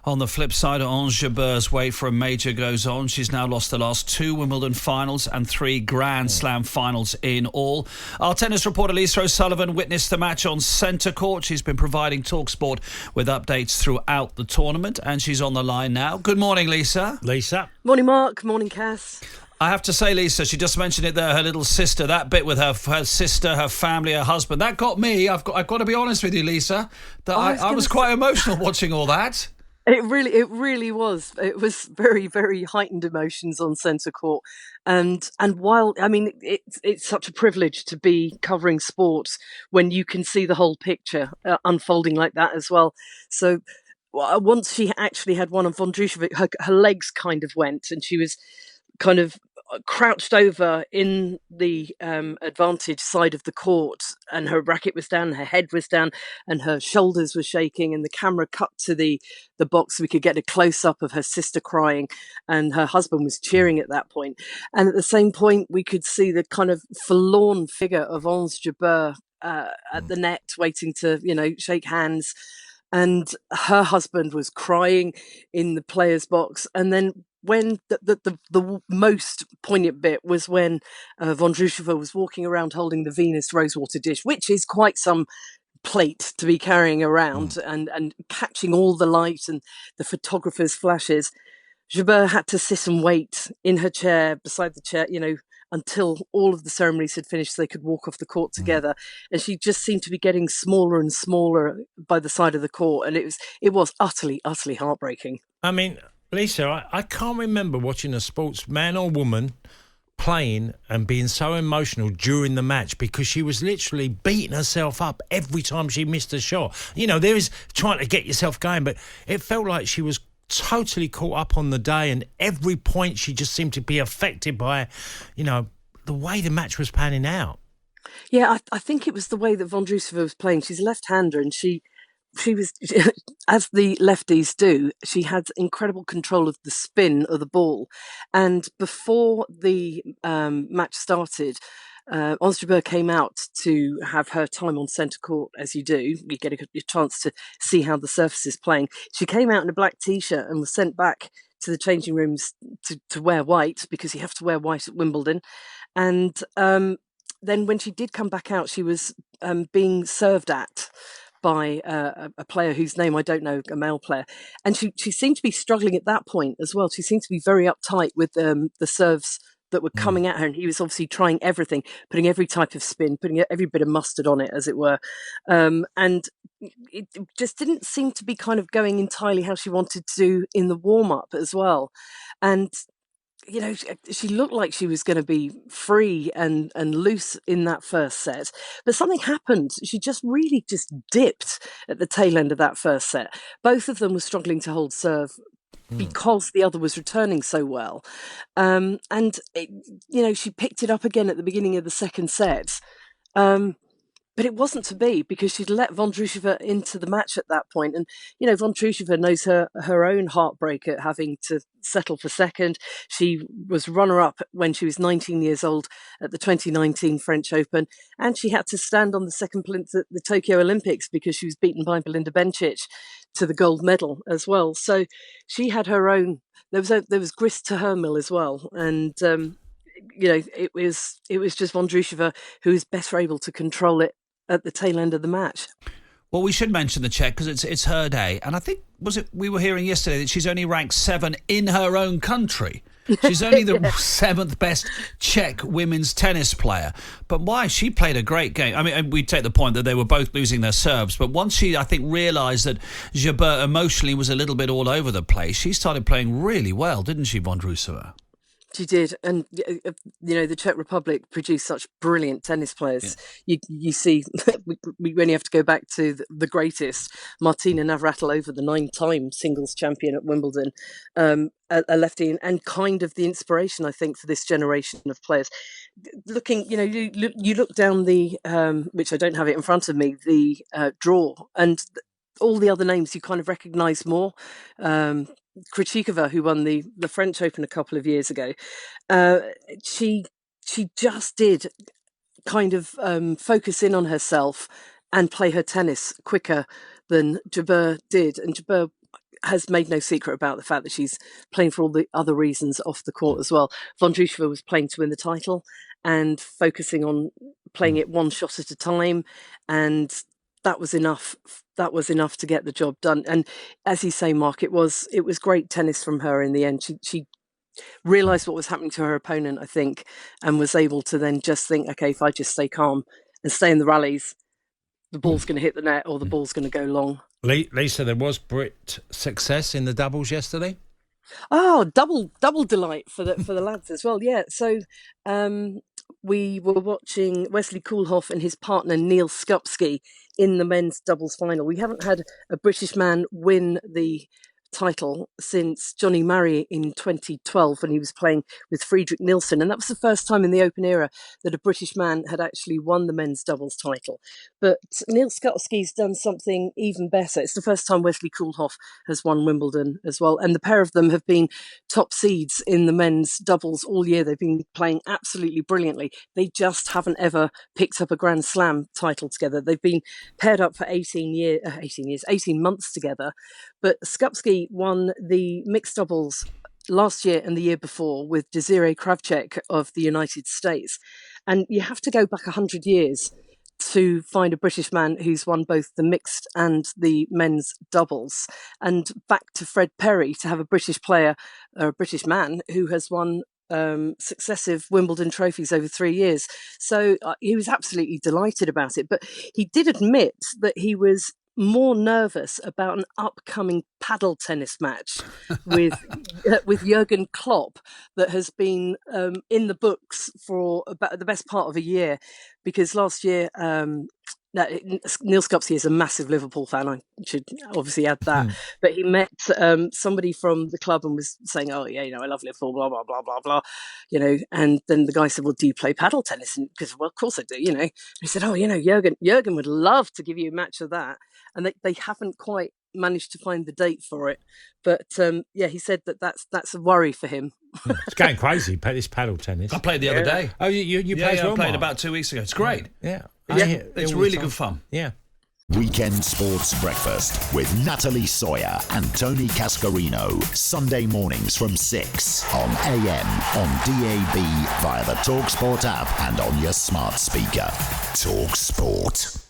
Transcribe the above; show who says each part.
Speaker 1: On the flip side, Ons Jabeur's wait for a major goes on. She's now lost the last 2 Wimbledon finals and 3 Grand Slam finals in all. Our tennis reporter Lisa O'Sullivan witnessed the match on centre court. She's been providing talkSPORT with updates throughout the tournament, and she's on the line now. Good morning, Lisa.
Speaker 2: Lisa.
Speaker 3: Morning, Mark. Morning, Cass.
Speaker 1: I have to say, Lisa, she just mentioned it there, her little sister, that bit with her sister, her family, her husband, that got me. I've got to be honest with you, Lisa, that I was quite emotional watching all that.
Speaker 3: It really was. It was very, very heightened emotions on centre court, and while it's such a privilege to be covering sports when you can see the whole picture unfolding like that as well. So once she actually had one on Vondrousova, her legs kind of went, and she was kind of crouched over in the advantage side of the court, and her racket was down, her head was down, and her shoulders were shaking, and the camera cut to the box so we could get a close-up of her sister crying, and her husband was cheering at that point. And at the same point, we could see the kind of forlorn figure of Ons Jabeur at the net, waiting to, shake hands. And her husband was crying in the players' box. And then when the most poignant bit was when Vondrousova was walking around holding the Venus rosewater dish, which is quite some plate to be carrying around, and catching all the light and the photographer's flashes. Jabeur had to sit and wait in her chair, beside the chair, until all of the ceremonies had finished so they could walk off the court together. And she just seemed to be getting smaller and smaller by the side of the court. And it was utterly, utterly heartbreaking.
Speaker 2: I mean, Lisa, I can't remember watching a sports man or woman playing and being so emotional during the match, because she was literally beating herself up every time she missed a shot. There is trying to get yourself going, but it felt like she was totally caught up on the day, and every point she just seemed to be affected by, the way the match was panning out.
Speaker 3: Yeah, I think it was the way that Vondrousova was playing. She's a left-hander, and she was, as the lefties do, she had incredible control of the spin of the ball. And before the match started, Ons Jabeur came out to have her time on centre court, as you do. You get a chance to see how the surface is playing. She came out in a black T-shirt and was sent back to the changing rooms to wear white, because you have to wear white at Wimbledon. And then when she did come back out, she was being served at by a player whose name I don't know, a male player. And she seemed to be struggling at that point as well. She seemed to be very uptight with the serves that were coming at her, and he was obviously trying everything, putting every type of spin, putting every bit of mustard on it, as it were. And it just didn't seem to be kind of going entirely how she wanted to do in the warm-up as well. And she looked like she was going to be free and loose in that first set, but something happened. She just really just dipped at the tail end of that first set. Both of them were struggling to hold serve because the other was returning so well. And she picked it up again at the beginning of the second set. But it wasn't to be, because she'd let Vondrousova into the match at that point. And, Vondrousova knows her own heartbreak at having to settle for second. She was runner-up when she was 19 years old at the 2019 French Open. And she had to stand on the second plinth at the Tokyo Olympics because she was beaten by Belinda Bencic to the gold medal as well. So she had her own, there was grist to her mill as well. And, it was just Vondrousova who was better able to control it at the tail end of the match.
Speaker 1: Well, we should mention the Czech because it's her day. And I think, we were hearing yesterday that she's only ranked 7 in her own country. She's only the 7th best Czech women's tennis player. But why? She played a great game. I mean, we take the point that they were both losing their serves. But once she, I think, realised that Jabeur emotionally was a little bit all over the place, she started playing really well, didn't she, Vondrousova?
Speaker 3: She did, and the Czech Republic produced such brilliant tennis players. Yeah. You see, we only have to go back to the greatest, Martina Navratilova, the 9-time singles champion at Wimbledon, a lefty, and kind of the inspiration, I think, for this generation of players. Looking, you look down the, which I don't have it in front of me, the draw, and all the other names you kind of recognise more. Krejcikova, who won the French Open a couple of years ago, she just did kind of focus in on herself and play her tennis quicker than Jabeur did. And Jabeur, has made no secret about the fact that she's playing for all the other reasons off the court as well. Vondrousova was playing to win the title and focusing on playing it one shot at a time, and that was enough. That was enough to get the job done. And as you say, Mark, it was great tennis from her in the end. She realised what was happening to her opponent, I think, and was able to then just think, okay, if I just stay calm and stay in the rallies, the ball's going to hit the net or the ball's going to go long.
Speaker 2: Lisa, there was Brit success in the doubles yesterday.
Speaker 3: Oh, double delight for the lads as well. Yeah. So we were watching Wesley Koolhof and his partner Neil Skupski in the men's doubles final. We haven't had a British man win the title since Johnny Murray in 2012 when he was playing with Friedrich Nielsen, and that was the first time in the Open era that a British man had actually won the men's doubles title. But Neil Skupski's done something even better. It's the first time Wesley Koolhof has won Wimbledon as well, and the pair of them have been top seeds in the men's doubles all year. They've been playing absolutely brilliantly. They just haven't ever picked up a Grand Slam title together. They've been paired up for 18 months together, but Skupski won the mixed doubles last year and the year before with Desiree Kravchuk of the United States. And you have to go back 100 years to find a British man who's won both the mixed and the men's doubles, and back to Fred Perry to have a British player, or a British man, who has won successive Wimbledon trophies over 3 years. So he was absolutely delighted about it. But he did admit that he was more nervous about an upcoming paddle tennis match with Jurgen Klopp that has been in the books for about the best part of a year, because last year Neil Skupski is a massive Liverpool fan. I should obviously add that. But he met somebody from the club and was saying, "Oh yeah, I love Liverpool, blah blah blah blah blah," And then the guy said, "Well, do you play paddle tennis?" And because, well, of course I do, And he said, "Oh, Jurgen would love to give you a match of that," and they haven't quite managed to find the date for it. But he said that's a worry for him.
Speaker 2: It's going crazy, this paddle tennis.
Speaker 1: I played the other day.
Speaker 2: Oh, you played?
Speaker 1: I played about 2 weeks ago. It's great.
Speaker 2: Yeah.
Speaker 1: It's really good fun.
Speaker 2: Yeah.
Speaker 4: Weekend Sports Breakfast with Natalie Sawyer and Tony Cascarino. Sunday mornings from 6 on AM, on DAB, via the talkSPORT app and on your smart speaker. talkSPORT.